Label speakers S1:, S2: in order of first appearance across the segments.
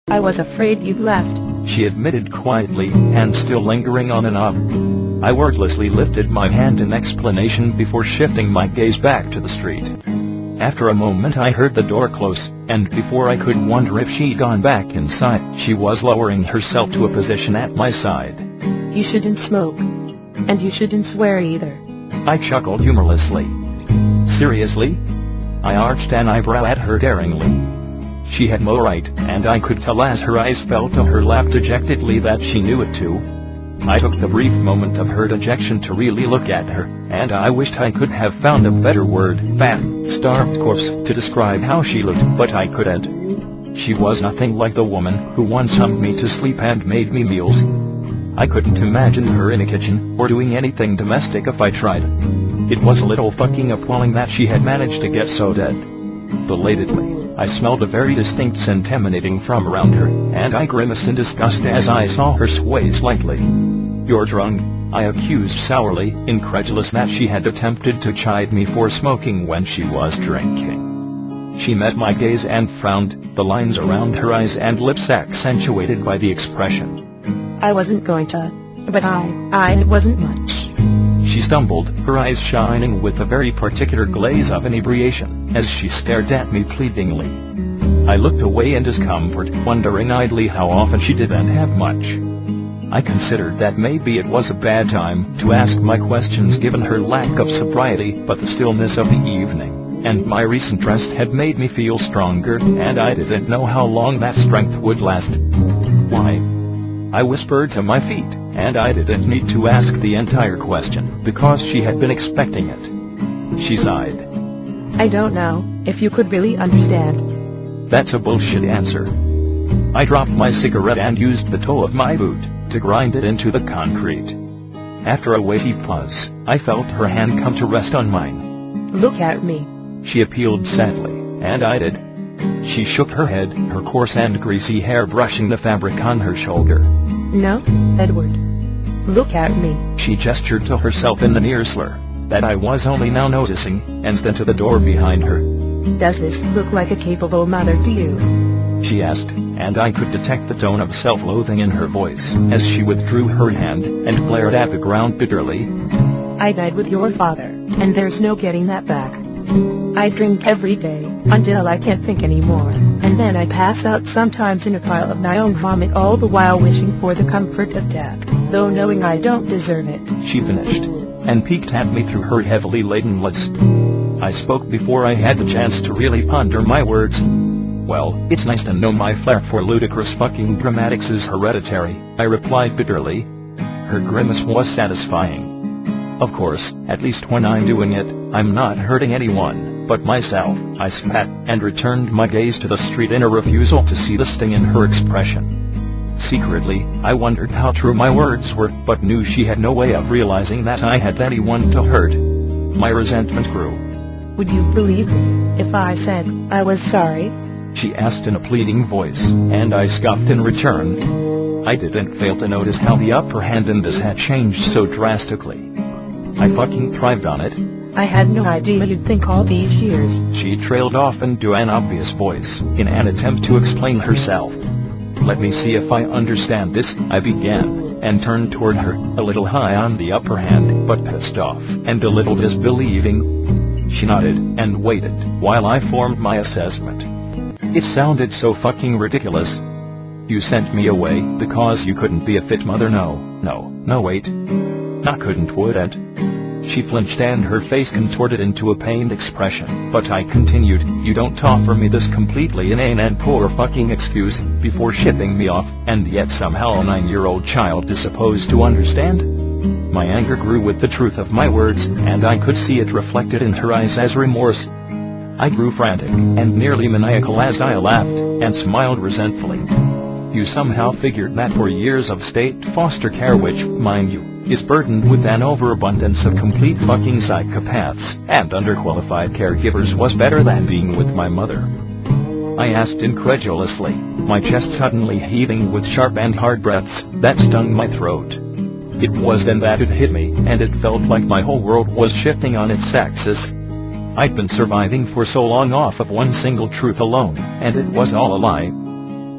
S1: I was afraid you'd left,
S2: she admitted quietly, and still lingering on and off. I wordlessly lifted my hand in explanation before shifting my gaze back to the street. After a moment I heard the door close, and before I could wonder if she'd gone back inside, she was lowering herself to a position at my side.
S1: You shouldn't smoke. And you shouldn't swear either.
S2: I chuckled humorlessly. Seriously? I arched an eyebrow at her daringly. She had no right, and I could tell as her eyes fell to her lap dejectedly that she knew it too. I took the brief moment of her dejection to really look at her, and I wished I could have found a better word, fat, starved corpse, to describe how she looked, but I couldn't. She was nothing like the woman who once hummed me to sleep and made me meals. I couldn't imagine her in a kitchen, or doing anything domestic if I tried. It was a little fucking appalling that she had managed to get so dead. Belatedly, I smelled a very distinct scent emanating from around her, and I grimaced in disgust as I saw her sway slightly. "You're drunk," I accused sourly, incredulous that she had attempted to chide me for smoking when she was drinking. She met my gaze and frowned, the lines around her eyes and lips accentuated by the expression.
S1: I wasn't going to, but it wasn't much.
S2: She stumbled, her eyes shining with a very particular glaze of inebriation, as she stared at me pleadingly. I looked away in discomfort, wondering idly how often she didn't have much. I considered that maybe it was a bad time to ask my questions given her lack of sobriety, but the stillness of the evening, and my recent rest had made me feel stronger, and I didn't know how long that strength would last. "Why?" I whispered to my feet, and I didn't need to ask the entire question, because she had been expecting it. She sighed.
S1: I don't know, if you could really understand.
S2: That's a bullshit answer. I dropped my cigarette and used the toe of my boot to grind it into the concrete. After a weighty pause, I felt her hand come to rest on mine.
S1: Look at me,
S2: she appealed sadly, and I did. She shook her head, her coarse and greasy hair brushing the fabric on her shoulder.
S1: No, Edward. Look at me.
S2: She gestured to herself in the near slur that I was only now noticing, and then to the door behind her.
S1: Does this look like a capable mother to you?
S2: She asked, and I could detect the tone of self-loathing in her voice as she withdrew her hand and glared at the ground bitterly.
S1: I died with your father, and there's no getting that back. I drink every day, until I can't think anymore, and then I pass out sometimes in a pile of my own vomit, all the while wishing for the comfort of death, though knowing I don't deserve it. She finished, and peeked at me through her heavily laden lids. I spoke before I had the chance to really ponder my words. Well, it's nice to know my flair for ludicrous fucking dramatics is hereditary, I replied bitterly. Her grimace was satisfying. Of course, at least when I'm doing it, I'm not hurting anyone but myself. I spat, and returned my gaze to the street in a refusal to see the sting in her expression. Secretly, I wondered how true my words were, but knew she had no way of realizing that I had anyone to hurt. My resentment grew. Would you believe me if I said I was sorry? She asked in a pleading voice, and I scoffed in return. I didn't fail to notice how the upper hand in this had changed so drastically. I fucking thrived on it. I had no idea you'd think all these years. She trailed off into an obvious voice, in an attempt to explain herself. Let me see if I understand this, I began, and turned toward her, a little high on the upper hand, but pissed off, and a little disbelieving. She nodded, and waited, while I formed my assessment. It sounded so fucking ridiculous. You sent me away because you couldn't be a fit mother. No wait. I couldn't, wouldn't. She flinched and her face contorted into a pained expression, but I continued, you don't offer me this completely inane and poor fucking excuse, before shipping me off, and yet somehow a 9-year-old child is supposed to understand? My anger grew with the truth of my words, and I could see it reflected in her eyes as remorse. I grew frantic, and nearly maniacal as I laughed, and smiled resentfully. You somehow figured that 4 years of state foster care, which, mind you, is burdened with an overabundance of complete fucking psychopaths and underqualified caregivers, was better than being with my mother. I asked incredulously, my chest suddenly heaving with sharp and hard breaths that stung my throat. It was then that it hit me, and it felt like my whole world was shifting on its axis. I'd been surviving for so long off of one single truth alone, and it was all a lie.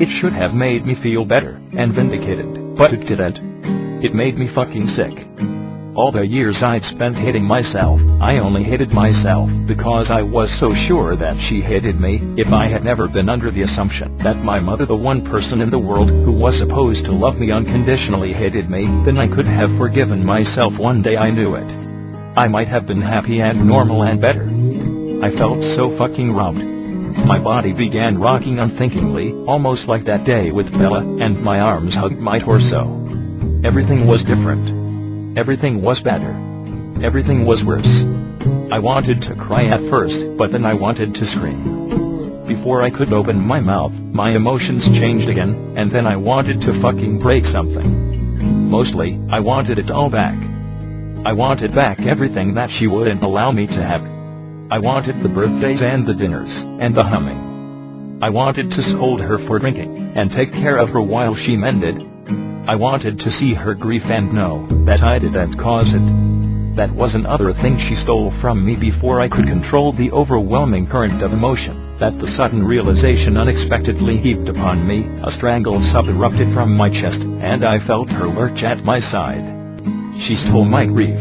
S2: It should have made me feel better and vindicated, but it didn't. It made me fucking sick. All the years I'd spent hating myself, I only hated myself because I was so sure that she hated me. If I had never been under the assumption that my mother, the one person in the world who was supposed to love me unconditionally, hated me, then I could have forgiven myself. One day I knew it. I might have been happy and normal and better. I felt so fucking robbed. My body began rocking unthinkingly, almost like that day with Bella, and my arms hugged my torso. Everything was different. Everything was better. Everything was worse. I wanted to cry at first, but then I wanted to scream. Before I could open my mouth, my emotions changed again, and then I wanted to fucking break something. Mostly, I wanted it all back. I wanted back everything that she wouldn't allow me to have. I wanted the birthdays and the dinners, and the humming. I wanted to scold her for drinking, and take care of her while she mended. I wanted to see her grief and know that I didn't cause it. That was another thing she stole from me before I could control the overwhelming current of emotion that the sudden realization unexpectedly heaped upon me. A strangle sob erupted from my chest, and I felt her lurch at my side. She stole my grief.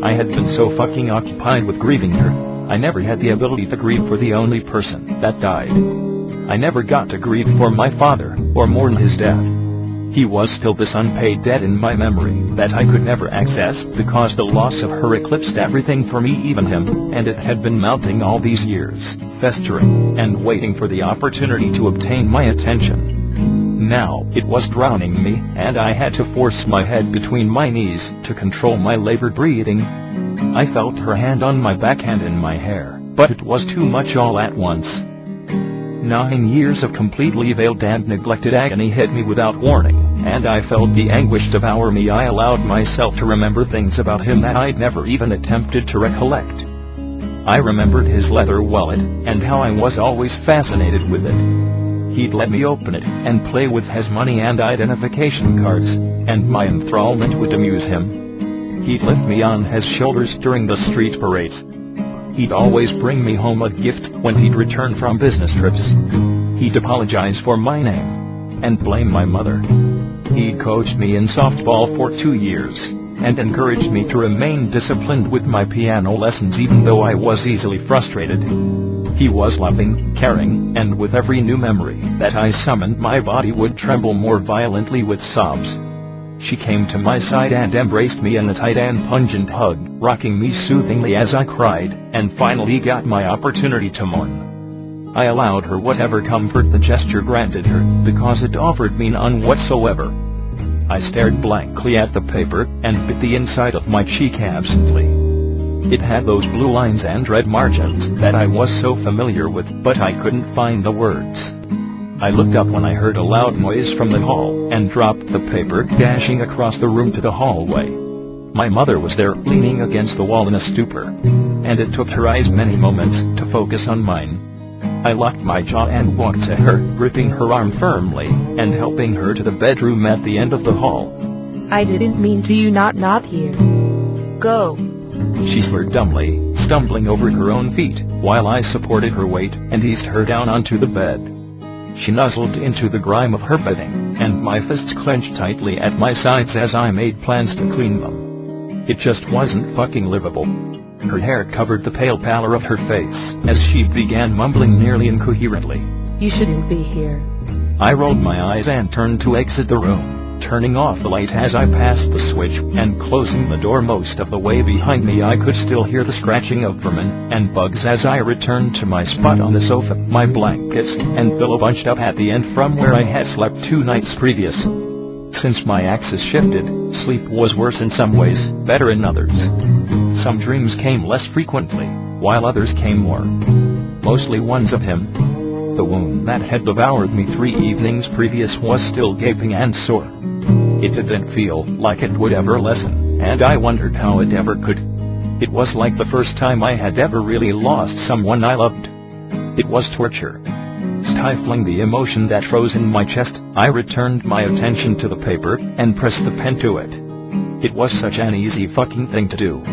S2: I had been so fucking occupied with grieving her, I never had the ability to grieve for the only person that died. I never got to grieve for my father, or mourn his death. He was still this unpaid debt in my memory that I could never access because the loss of her eclipsed everything for me, even him, and it had been mounting all these years, festering, and waiting for the opportunity to obtain my attention. Now, it was drowning me, and I had to force my head between my knees to control my labored breathing. I felt her hand on my back and in my hair, but it was too much all at once. 9 years of completely veiled and neglected agony hit me without warning, and I felt the anguish devour me. I allowed myself to remember things about him that I'd never even attempted to recollect. I remembered his leather wallet, and how I was always fascinated with it. He'd let me open it and play with his money and identification cards, and my enthrallment would amuse him. He'd lift me on his shoulders during the street parades. He'd always bring me home a gift when he'd return from business trips. He'd apologize for my name and blame my mother. He'd coached me in softball for 2 years and encouraged me to remain disciplined with my piano lessons even though I was easily frustrated. He was loving, caring, and with every new memory that I summoned, my body would tremble more violently with sobs. She came to my side and embraced me in a tight and pungent hug, rocking me soothingly as I cried, and finally got my opportunity to mourn. I allowed her whatever comfort the gesture granted her, because it offered me none whatsoever. I stared blankly at the paper, and bit the inside of my cheek absently. It had those blue lines and red margins that I was so familiar with, but I couldn't find the words. I looked up when I heard a loud noise from the hall, and dropped the paper, dashing across the room to the hallway. My mother was there, leaning against the wall in a stupor, and it took her eyes many moments to focus on mine. I locked my jaw and walked to her, gripping her arm firmly, and helping her to the bedroom at the end of the hall.
S1: I didn't mean to. You not here. Go.
S2: She slurred dumbly, stumbling over her own feet, while I supported her weight and eased her down onto the bed. She nuzzled into the grime of her bedding, and my fists clenched tightly at my sides as I made plans to clean them. It just wasn't fucking livable. Her hair covered the pale pallor of her face as she began mumbling nearly incoherently.
S1: You shouldn't be here.
S2: I rolled my eyes and turned to exit the room, turning off the light as I passed the switch and closing the door. Most of the way behind me I could still hear the scratching of vermin and bugs as I returned to my spot on the sofa, my blankets and pillow bunched up at the end from where I had slept 2 nights previous. Since my axis shifted, sleep was worse in some ways, better in others. Some dreams came less frequently, while others came more. Mostly ones of him. The wound that had devoured me 3 evenings previous was still gaping and sore. It didn't feel like it would ever lessen, and I wondered how it ever could. It was like the first time I had ever really lost someone I loved. It was torture. Stifling the emotion that froze in my chest, I returned my attention to the paper and pressed the pen to it. It was such an easy fucking thing to do.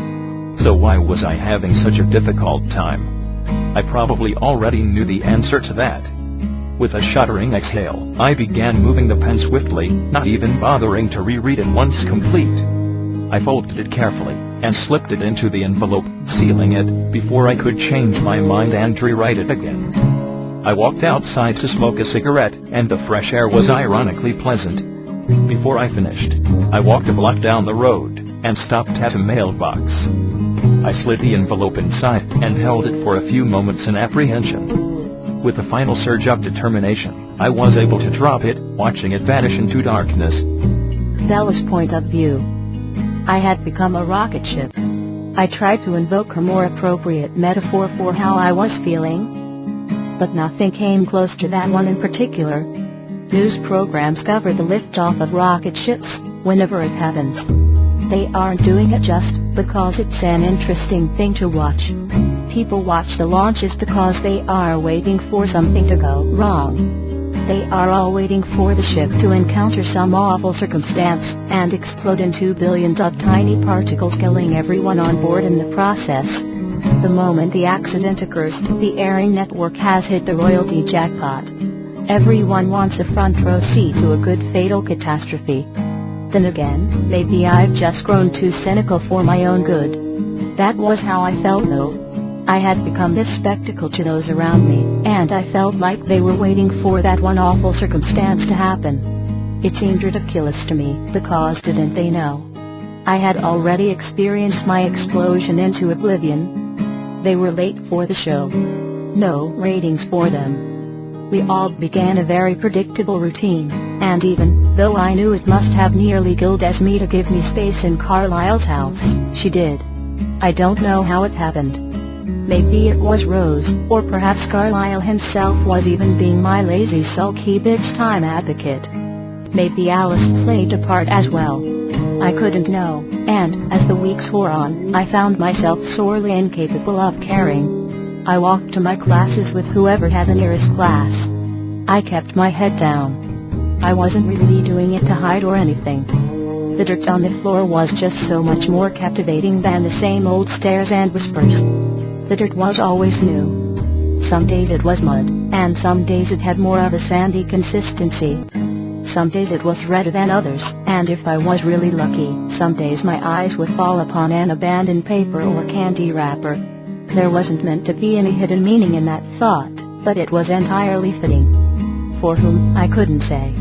S2: So why was I having such a difficult time? I probably already knew the answer to that. With a shuddering exhale, I began moving the pen swiftly, not even bothering to reread it once complete. I folded it carefully, and slipped it into the envelope, sealing it, before I could change my mind and rewrite it again. I walked outside to smoke a cigarette, and the fresh air was ironically pleasant. Before I finished, I walked a block down the road, and stopped at a mailbox. I slid the envelope inside, and held it for a few moments in apprehension. With a final surge of determination, I was able to drop it, watching it vanish into darkness.
S1: Bella's point of view. I had become a rocket ship. I tried to invoke a more appropriate metaphor for how I was feeling, but nothing came close to that one in particular. News programs cover the liftoff of rocket ships, whenever it happens. They aren't doing it just because it's an interesting thing to watch. People watch the launches because they are waiting for something to go wrong. They are all waiting for the ship to encounter some awful circumstance and explode into billions of tiny particles, killing everyone on board in the process. The moment the accident occurs, the airing network has hit the royalty jackpot. Everyone wants a front row seat to a good fatal catastrophe. Then again, maybe I've just grown too cynical for my own good. That was how I felt though. I had become this spectacle to those around me, and I felt like they were waiting for that one awful circumstance to happen. It seemed ridiculous to me, because didn't they know? I had already experienced my explosion into oblivion. They were late for the show. No ratings for them. We all began a very predictable routine, and even though I knew it must have nearly killed me to give me space in Carlisle's house, she did. I don't know how it happened. Maybe it was Rose, or perhaps Carlisle himself was even being my lazy sulky bitch time advocate. Maybe Alice played a part as well. I couldn't know, and as the weeks wore on, I found myself sorely incapable of caring. I walked to my classes with whoever had the nearest class. I kept my head down. I wasn't really doing it to hide or anything. The dirt on the floor was just so much more captivating than the same old stares and whispers. The dirt was always new. Some days it was mud, and some days it had more of a sandy consistency. Some days it was redder than others, and if I was really lucky, some days my eyes would fall upon an abandoned paper or candy wrapper. There wasn't meant to be any hidden meaning in that thought, but it was entirely fitting. For whom, I couldn't say.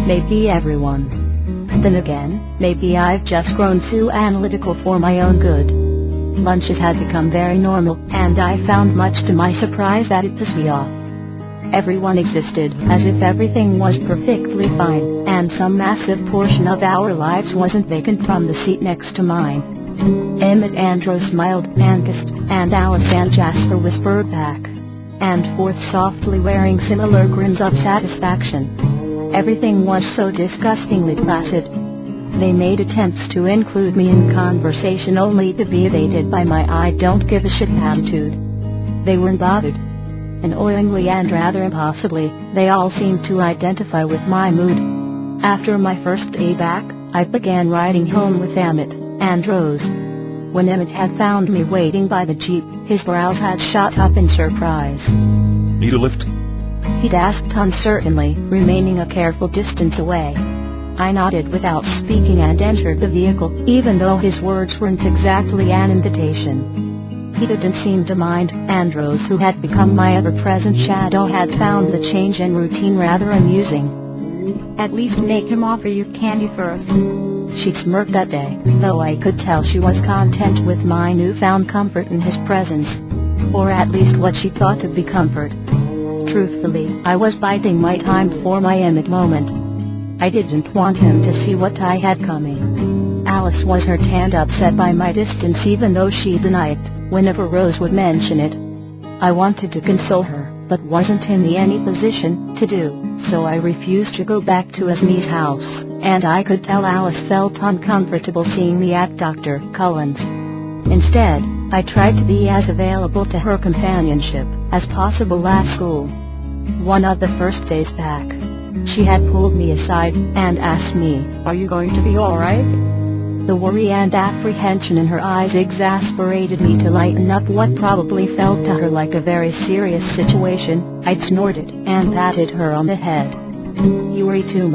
S1: Maybe everyone. Then again, maybe I've just grown too analytical for my own good. Lunches had become very normal, and I found much to my surprise that it pissed me off. Everyone existed as if everything was perfectly fine, and some massive portion of our lives wasn't vacant from the seat next to mine. Emmett and Rose smiled and kissed, and Alice and Jasper whispered back and forth softly, wearing similar grins of satisfaction. Everything was so disgustingly placid. They made attempts to include me in conversation only to be evaded by my I don't give a shit attitude. They weren't bothered. Annoyingly and rather impossibly, they all seemed to identify with my mood. After my first day back, I began riding home with Emmett and Rose. When Emmett had found me waiting by the Jeep, his brows had shot up in surprise.
S2: Need a lift?
S1: He'd asked uncertainly, remaining a careful distance away. I nodded without speaking and entered the vehicle, even though his words weren't exactly an invitation. He didn't seem to mind, and Rose, who had become my ever-present shadow, had found the change in routine rather amusing. At least make him offer you candy first. She smirked that day, though I could tell she was content with my newfound comfort in his presence. Or at least what she thought to be comfort. Truthfully, I was biding my time for my Emmett moment. I didn't want him to see what I had coming. Alice was hurt and upset by my distance, even though she denied it whenever Rose would mention it. I wanted to console her, but wasn't in any position to do so. I refused to go back to Esme's house, and I could tell Alice felt uncomfortable seeing me at Dr. Cullen's. Instead, I tried to be as available to her companionship as possible at school. One of the first days back, she had pulled me aside and asked me, "Are you going to be alright?" The worry and apprehension in her eyes exasperated me to lighten up what probably felt to her like a very serious situation. I'd snorted and patted her on the head. "You worry too much.